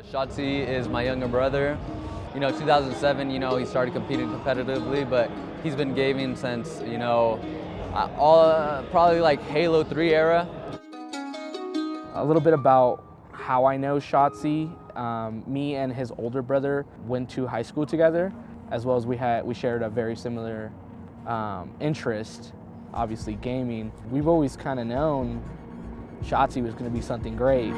Shotzzy is my younger brother. 2007, he started competing competitively, but he's been gaming since, probably like Halo 3 era. A little bit about how I know Shotzzy. Me and his older brother went to high school together, as well as we shared a very similar interest, obviously gaming. We've always kind of known Shotzzy was going to be something great.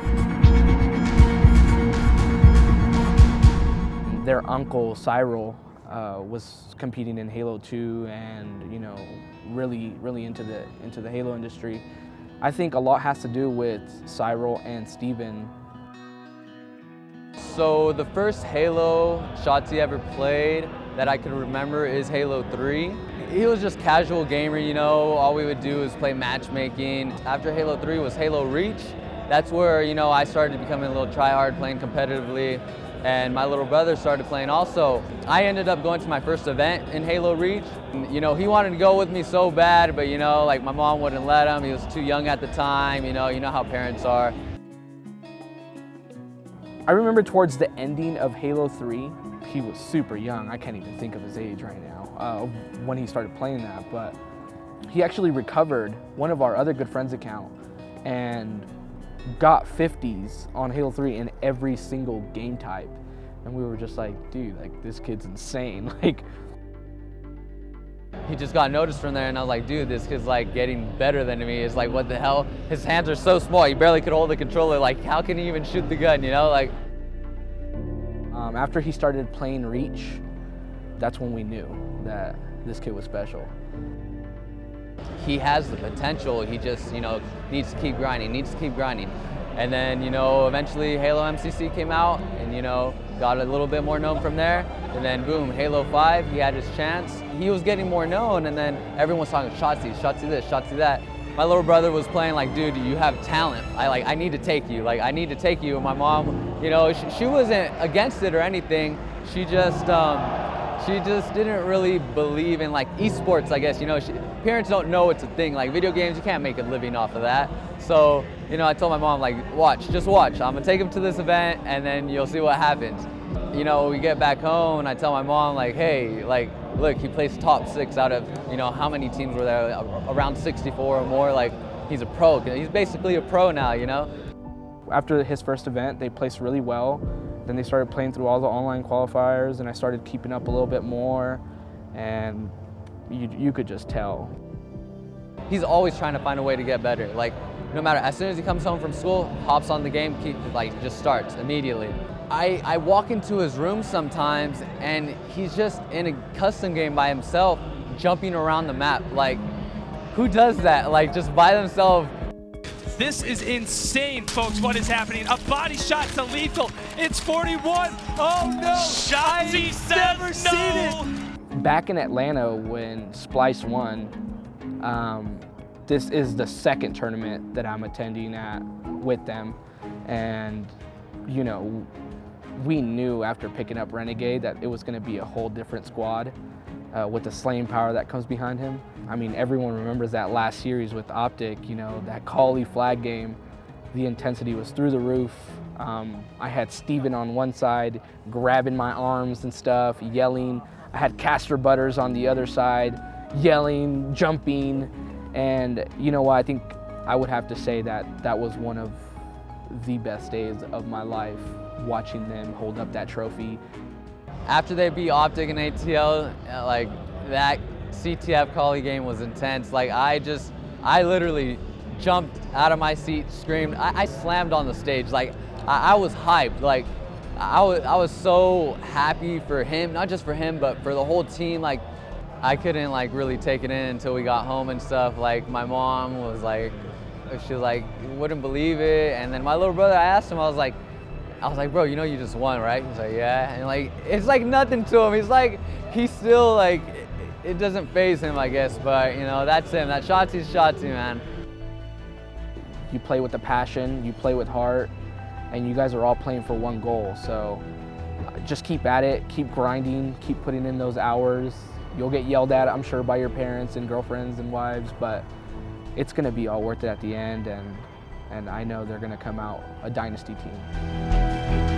Their uncle, Cyril, was competing in Halo 2 and, really into the Halo industry. I think a lot has to do with Cyril and Steven. So the first Halo Shotzzy ever played that I could remember is Halo 3. He was just casual gamer, all we would do is play matchmaking. After Halo 3 was Halo Reach. That's where, I started becoming a little try-hard, playing competitively. And my little brother started playing also. I ended up going to my first event in Halo Reach. He wanted to go with me so bad, but my mom wouldn't let him. He was too young at the time, you know how parents are. I remember towards the ending of Halo 3, he was super young. I can't even think of his age right now when he started playing that, but he actually recovered one of our other good friends' account and got 50s on Halo 3 in every single game type. And we were just like, dude, this kid's insane. He just got noticed from there, and I was like, dude, this kid's getting better than me. It's what the hell? His hands are so small, he barely could hold the controller. How can he even shoot the gun, After he started playing Reach, that's when we knew that this kid was special. He has the potential, he just, needs to keep grinding, And then, eventually Halo MCC came out and, got a little bit more known from there. And then boom, Halo 5, he had his chance. He was getting more known, and then everyone was talking Shotzzy this, Shotzzy that. My little brother was playing dude, you have talent. I need to take you, I need to take you. And my mom, she wasn't against it or anything. She just didn't really believe in esports, I guess. Parents don't know it's a thing. Video games, you can't make a living off of that. So, I told my mom, just watch. I'm gonna take him to this event and then you'll see what happens. We get back home and I tell my mom, hey, look, he placed top 6 out of, how many teams were there? Around 64 or more. He's a pro. He's basically a pro now, After his first event, they placed really well. Then they started playing through all the online qualifiers, and I started keeping up a little bit more, and you could just tell. He's always trying to find a way to get better. No matter, as soon as he comes home from school, hops on the game, just starts immediately. I walk into his room sometimes, and he's just in a custom game by himself, jumping around the map. Who does that? Just by themselves. This is insane, folks, what is happening. A body shot to lethal. It's 41. Oh, no. Shotzzy says never seen it. Back in Atlanta when Splyce won, this is the second tournament that I'm attending with them. And, we knew after picking up Renegade that it was going to be a whole different squad with the slaying power that comes behind him. I mean, everyone remembers that last series with Optic, that Cali flag game. The intensity was through the roof. I had Steven on one side, grabbing my arms and stuff, yelling. I had Caster Butters on the other side, yelling, jumping. And you know what, I think I would have to say that was one of the best days of my life, watching them hold up that trophy. After they beat Optic and ATL, that CTF Cali game was intense. I literally jumped out of my seat, screamed. I slammed on the stage. I was hyped. I was so happy for him, not just for him, but for the whole team. I couldn't really take it in until we got home and stuff. My mom was she wouldn't believe it. And then my little brother, I asked him, I was like, bro, you just won, right? He's like, yeah. And it's nothing to him. He's still it doesn't faze him, I guess. But that's him. That Shotzzy's Shotzzy, man. You play with the passion, you play with heart, and you guys are all playing for one goal. So just keep at it, keep grinding, keep putting in those hours. You'll get yelled at, I'm sure, by your parents and girlfriends and wives, but it's gonna be all worth it at the end, and I know they're gonna come out a dynasty team.